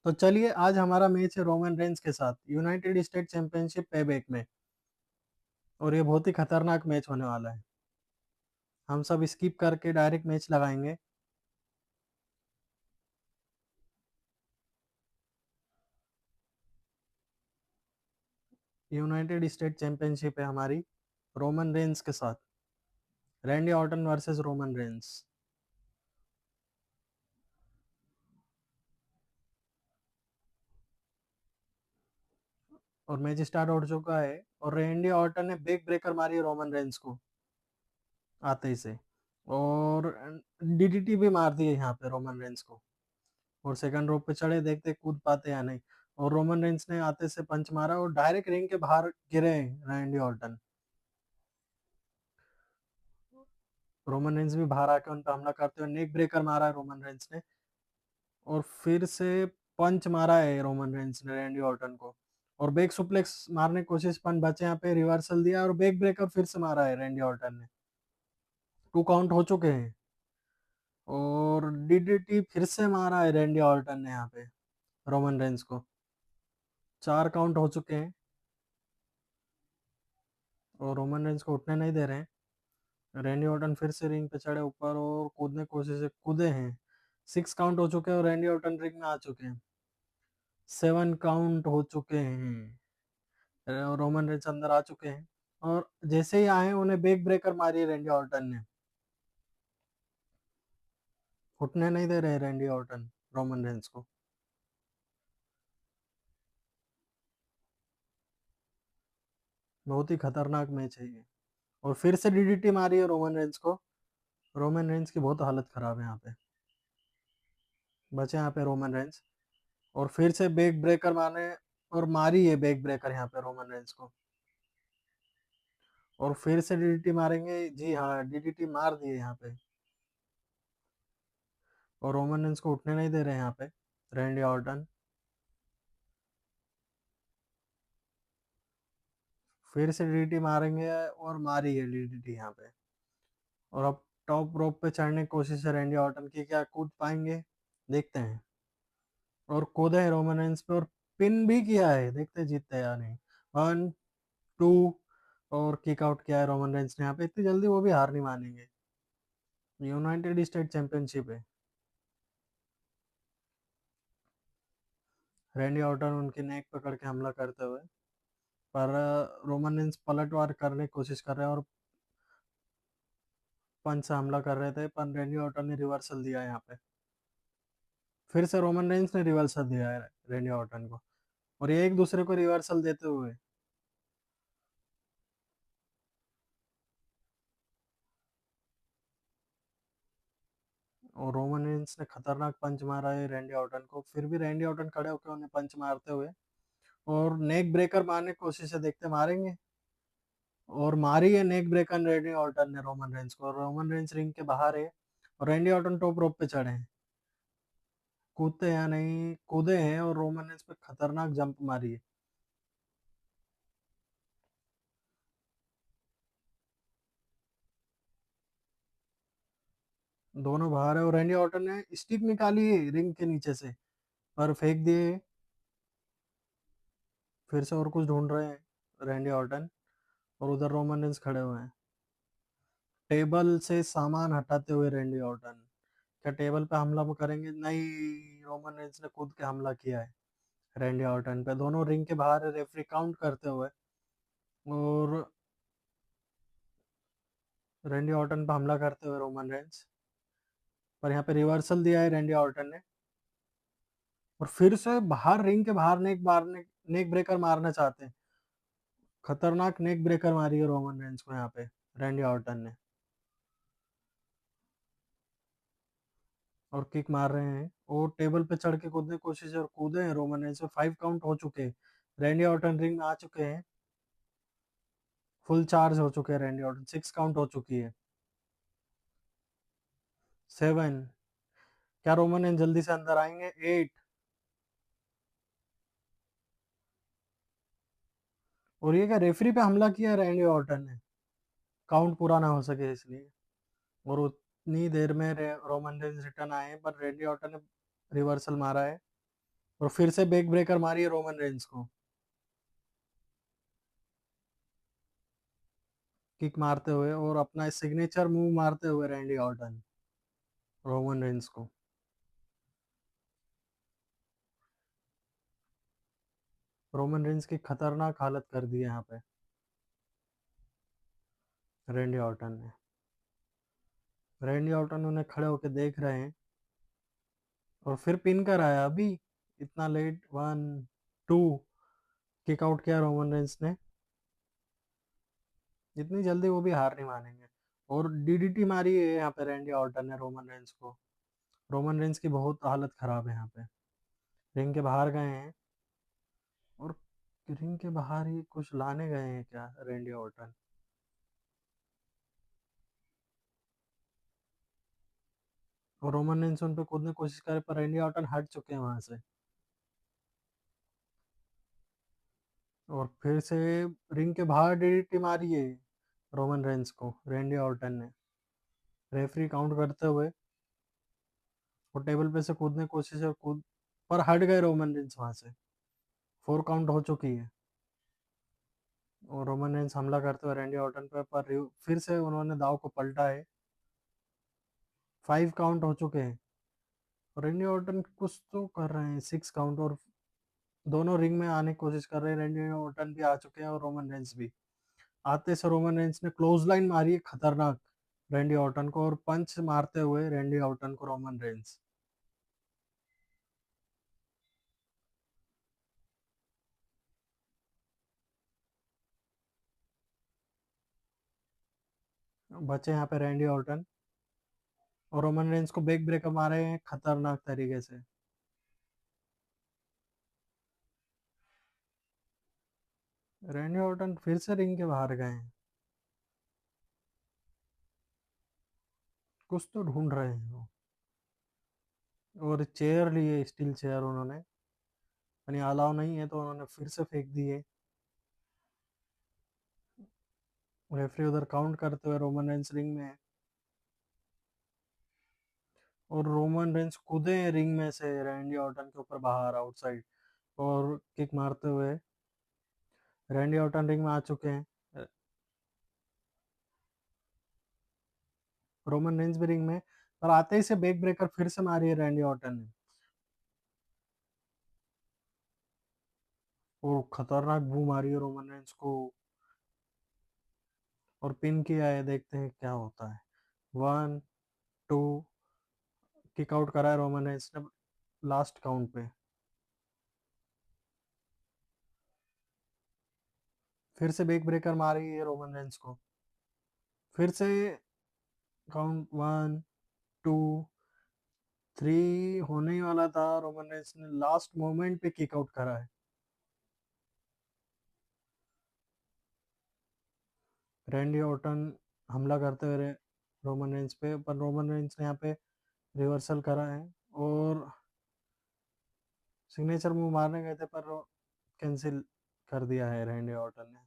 तो चलिए आज हमारा मैच है रोमन रेंज के साथ यूनाइटेड स्टेट चैंपियनशिप पेबैक में। और ये बहुत ही खतरनाक मैच होने वाला है। हम सब स्किप करके डायरेक्ट मैच लगाएंगे। यूनाइटेड स्टेट चैंपियनशिप है हमारी रोमन रेंज के साथ। Randy Orton versus Roman Reigns. और मैच स्टार्ट हो चुका है और रैंडी ऑर्टन ने बिग ब्रेकर मारी है रोमन रेंज को आते ही से। और डीडीटी भी मार दी है यहाँ पे रोमन रेंज को। और सेकंड रोप पे चढ़े, देखते कूद पाते या नहीं। और रोमन रेंज ने आते से पंच मारा और डायरेक्ट रिंग के बाहर गिरे रैंडी ऑर्टन। रोमन रेंज भी बाहर आके उन पर हमला करते हुए नेक ब्रेकर मारा है रोमन रेंज ने। और फिर से पंच मारा है रोमन रेंज ने रैंडी ऑर्टन को। और बैक सुप्लेक्स मारने की कोशिश, पन बचे यहाँ पे, रिवर्सल दिया और बैक ब्रेकर फिर से मारा है रैंडी ऑर्टन ने। 2 काउंट हो चुके हैं। और डीडीटी फिर से मारा है रैंडी ऑर्टन ने यहाँ पे रोमन रेंज को। 4 काउंट हो चुके हैं। और रोमन रेंज को उठने नहीं दे रहे हैं। रैंडी ऑर्टन फिर से रिंग पे चढ़े ऊपर और कूदने की कोशिश, कूदे हैं। 6 काउंट हो चुके हैं और रैंडी ऑर्टन रिंग में आ चुके हैं। 7 काउंट हो चुके हैं। रोमन रेंज अंदर आ चुके हैं। और जैसे ही आए उन्हें बैक ब्रेकर मारी है रैंडी ऑर्टन ने। उठने नहीं दे रहे रैंडी ऑर्टन रोमन रेंज को। बहुत ही खतरनाक मैच है ये। और फिर से डीडीटी मारी है रोमन रेंज को। रोमन रेंज की बहुत हालत खराब है यहाँ पे। बचे यहाँ पे रोमन रेंज। और फिर से बैक ब्रेकर मारने, और मारी है बैक ब्रेकर यहाँ पे रोमन रेंज को। और फिर से डीडीटी मारेंगे, जी हाँ डीडीटी मार दिए यहाँ पे। और रोमन रेंज को उठने नहीं दे रहे यहाँ पे रैंडी ऑर्टन। फिर से डीडीटी मारेंगे और मारी है डीडीटी यहाँ पे। और अब टॉप रोप पे चढ़ने की कोशिश है रैंडी ऑर्टन की, क्या कूद पाएंगे, देखते हैं। और कूदे हैं रोमन रेंज पे और पिन भी किया है, देखते हैं जीतते हैं या नहीं। 1, 2। और किक आउट किया है रोमन रेंज ने यहाँ पे। इतनी जल्दी वो भी हार नहीं मानेंगे। यूनाइटेड स्टेट चैंपियनशिप है। रैंडी ऑर्टन उनकी नेक पकड़ के हमला करते हुए, पर रोमन रेंज पलटवार करने की कोशिश कर रहे हैं और पंच से हमला कर रहे थे, पर रैंडी ऑर्टन ने रिवर्सल दिया यहाँ पे। फिर से रोमन रेंज ने रिवर्सल दिया है रैंडी ऑर्टन को। और ये एक दूसरे को रिवर्सल देते हुए। और रोमन रेंज ने खतरनाक पंच मारा है रैंडी ऑर्टन को, फिर भी रैंडी ऑर्टन खड़े होकर उन्हें पंच मारते हुए। और नेक ब्रेकर मारने की कोशिश है, देखते मारेंगे। और मारी है नेक ब्रेकर रैंडी ऑर्टन ने रोमन रेंज को। रोमन रेंज रिंग के बाहर है। और रैंडी ऑर्टन टॉप रोप पे चढ़े हैं। कूदते हैं या नहीं, कूदे हैं और रोमन रेंज पे खतरनाक जंप मारी है। दोनों बाहर है और रैंडी ऑर्टन ने स्टिक निकाली है रिंग के नीचे से, पर फेंक दिए। फिर से और कुछ ढूंढ रहे हैं रैंडी ऑर्टन। और उधर रोमन रेंज खड़े हुए हैं टेबल से सामान हटाते हुए रैंडी ऑर्टन। क्या टेबल पे हमला वो करेंगे? नहीं, रोमन रेंज ने कूद के हमला किया है रैंडी ऑर्टन पे। दोनों रिंग के बाहर है, रेफरी काउंट करते हुए। और रैंडी ऑर्टन पे हमला करते हुए रोमन रेंज, पर यहाँ पे रिवर्सल दिया है रैंडी ऑर्टन ने। और फिर से बाहर, रिंग के बाहर नेक ब्रेकर मारना चाहते हैं। खतरनाक नेक ब्रेकर मारी है रोमन रेंज को यहाँ पे रैंडी ऑर्टन ने। और किक मार रहे हैं और टेबल पे चढ़ के कूदने की कोशिश है और कूदे हैं रोमन रेंज पे। 5 काउंट हो चुके हैं। रैंडी ऑर्टन रिंग में आ चुके हैं। फुल चार्ज हो चुके हैं रैंडी ऑर्टन। 6 काउंट हो चुकी है। 7। क्या रोमन रेंज जल्दी से अंदर आएंगे? 8। और ये क्या रेफरी पे हमला किया रैंडी ऑर्टन ने, काउंट पूरा ना हो सके इसलिए। और उतनी देर में रोमन रेंज रिटर्न आए, पर रैंडी ऑर्टन ने रिवर्सल मारा है। और फिर से बैक ब्रेकर मारी है रोमन रेंस को, किक मारते हुए और अपना सिग्नेचर मूव मारते हुए रैंडी ऑर्टन रोमन रेंस को। रोमन रेंस की खतरनाक हालत कर दी है यहाँ पे रैंडी ऑर्टन ने। रैंडी ऑर्टन उन्हें खड़े होकर देख रहे हैं और फिर पिन कर आया अभी, इतना लेट। 1 2 किक आउट किया रोमन रेंस ने। इतनी जल्दी वो भी हार नहीं मानेंगे। और डीडीटी मारी है यहाँ पे रैंडी ऑर्टन ने रोमन रेंस को। रोमन रेंस की बहुत हालत खराब है यहाँ पे। रिंग के बाहर गए हैं और रिंग के बाहर ही कुछ लाने गए हैं क्या रैंडी ऑर्टन। और रोमन रेंस उन पे कूदने की कोशिश करे पर रैंडी ऑर्टन हट चुके हैं वहां से। और फिर से रिंग के बाहर डीडीटी मारी है रोमन रेंस को रैंडी ऑर्टन ने। रेफरी काउंट करते हुए वो टेबल पे से कूदने की कोशिश और कूद पर हट गए रोमन रेंस वहां से। 4 काउंट हो चुकी है और रोमन रेंस हमला करते हुए रैंडी ऑर्टन पे, पर फिर से उन्होंने दाव को पलटा है। 5 काउंट हो चुके हैं और रैंडी ऑर्टन कुछ तो कर रहे हैं। 6 काउंट और दोनों रिंग में आने की कोशिश कर रहे हैं। रैंडी ऑर्टन भी आ चुके हैं और रोमन रेंस भी। आते से रोमन रेंस ने क्लोज लाइन मारी है खतरनाक रैंडी ऑर्टन को और पंच मारते हुए रैंडी ऑर्टन को रोमन रेंस। बचे यहाँ पे रैंडी ऑर्टन और रोमन रेंस को बैक ब्रेकर मारे हैं खतरनाक तरीके से। रैंडी ऑर्टन फिर से रिंग के बाहर गए हैं। कुछ तो ढूंढ रहे हैं वो। और चेयर लिए, स्टील चेयर उन्होंने, यानी अलाउ नहीं है तो उन्होंने फिर से फेंक दिए। रेफरी उधर काउंट करते हुए रोमन रेंस रिंग में है और रोमन रेंस कूदे हैं रिंग में से रैंडी ऑर्टन के ऊपर बाहर आउटसाइड और किक मारते हुए। रैंडी ऑर्टन रिंग में आ चुके हैं। रोमन रेंस भी रिंग में, पर आते ही से बैक ब्रेकर फिर से मारी है रैंडी ऑर्टन ने और खतरनाक बू मारी है रोमन रेंस को और पिन किया है। देखते हैं क्या होता है। 1 2 किक आउट करा है रोमन रेंस ने लास्ट काउंट पे। फिर से बैक ब्रेकर मारी है रोमन रेंस को। फिर से काउंट 1 2 3 होने ही वाला था। रोमन रेंस ने लास्ट मोमेंट पे किक आउट करा है। रैंडी ऑर्टन हमला करते हुए रोमन रेंस पे, पर रोमन रेंस ने यहाँ पे रिवर्सल करा है और सिग्नेचर मूव मारने गए थे पर कैंसिल कर दिया है रैंडी ऑर्टन ने,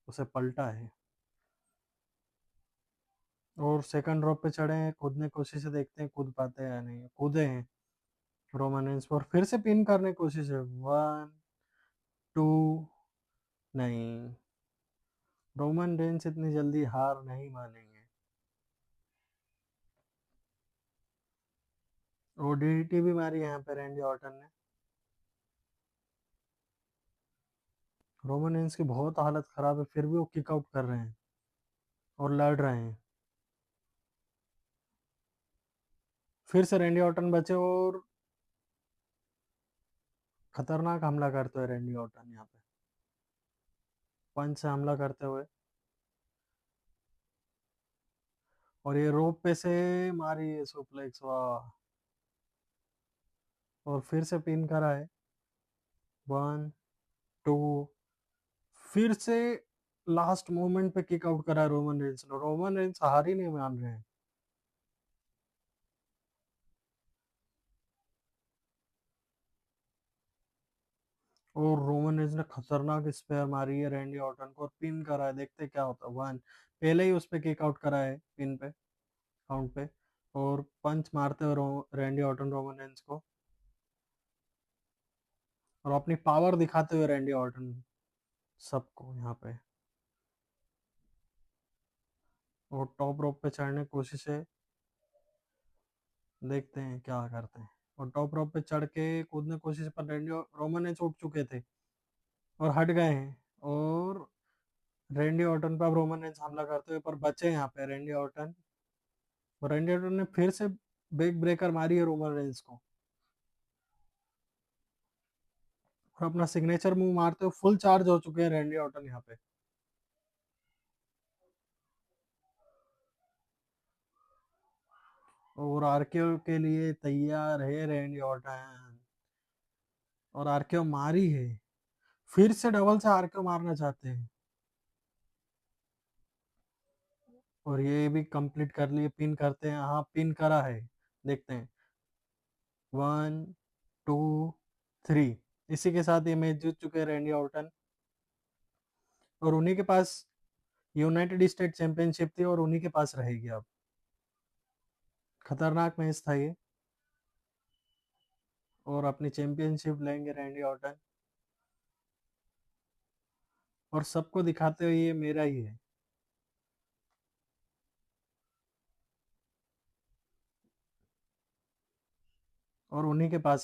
उसे पलटा है। और सेकंड ड्रॉप पे चढ़े हैं, कूदने की कोशिश है, देखते हैं कूद पाते हैं या नहीं। कूदे हैं रोमन रेंस पर, फिर से पिन करने की कोशिश है। 1 2 नहीं, रोमन रेंस इतनी जल्दी हार नहीं मानेंगे। और डीडीटी भी मारी यहाँ पे रैंडी ऑर्टन ने। रोमन रेंस की बहुत हालत खराब है फिर भी वो किक आउट कर रहे हैं और लड़ रहे हैं। फिर से रैंडी ऑर्टन बचे और खतरनाक हमला करते हुए रैंडी ऑर्टन यहाँ पे पंच से हमला करते हुए। और ये रोप पे से मारी है सुप्लेक्स, वाह। और फिर से पिन करा है। 1 2 फिर से लास्ट मोमेंट पे किक आउट करा है रोमन रेंस ने। रोमन रेंस हार ही नहीं मान रहे हैं। और रोमन रेंस ने खतरनाक स्पेयर मारी है रैंडी ऑर्टन को और पिन करा है। देखते हैं क्या होता है। 1 पहले ही उस पे किक आउट करा है पिन पे, काउंट पे। और पंच मारते हुए रैंडी ऑर्टन रोमन रेंस को। और अपनी पावर दिखाते हुए रैंडी ऑर्टन सबको यहाँ पे। और टॉप रोप पे चढ़ने की कोशिश है, देखते हैं क्या करते हैं। और टॉप रोप पे चढ़ के कूदने की कोशिश पर रैंडी रोमन रेंज उठ चुके थे और हट गए हैं। और रैंडी ऑर्टन पर अब रोमन रेंज हमला करते हुए पर बचे यहाँ पे रैंडी ऑर्टन। और रैंडी ऑर्टन ने फिर से बैक ब्रेकर मारी है रोमन रेंज को, और अपना सिग्नेचर मूव मारते हुए फुल चार्ज हो चुके हैं रैंडी ऑर्टन यहाँ पे। और आरकेओ के लिए तैयार है रैंडी ऑर्टन, और आरकेओ मारी है। फिर से डबल से आरकेओ मारना चाहते हैं, और ये भी कंप्लीट कर लिए। पिन करते हैं, हाँ पिन करा है, देखते हैं। 1 2 3, इसी के साथ ये मैच जीत चुके हैं रैंडी ऑर्टन। और उन्हीं के पास यूनाइटेड स्टेट चैंपियनशिप थी और उन्हीं के पास रहेगी अब। खतरनाक मैच था ये, और अपनी चैंपियनशिप लेंगे रैंडी ऑर्टन। और सबको दिखाते हुए ये मेरा ही है। और उन्हीं के पास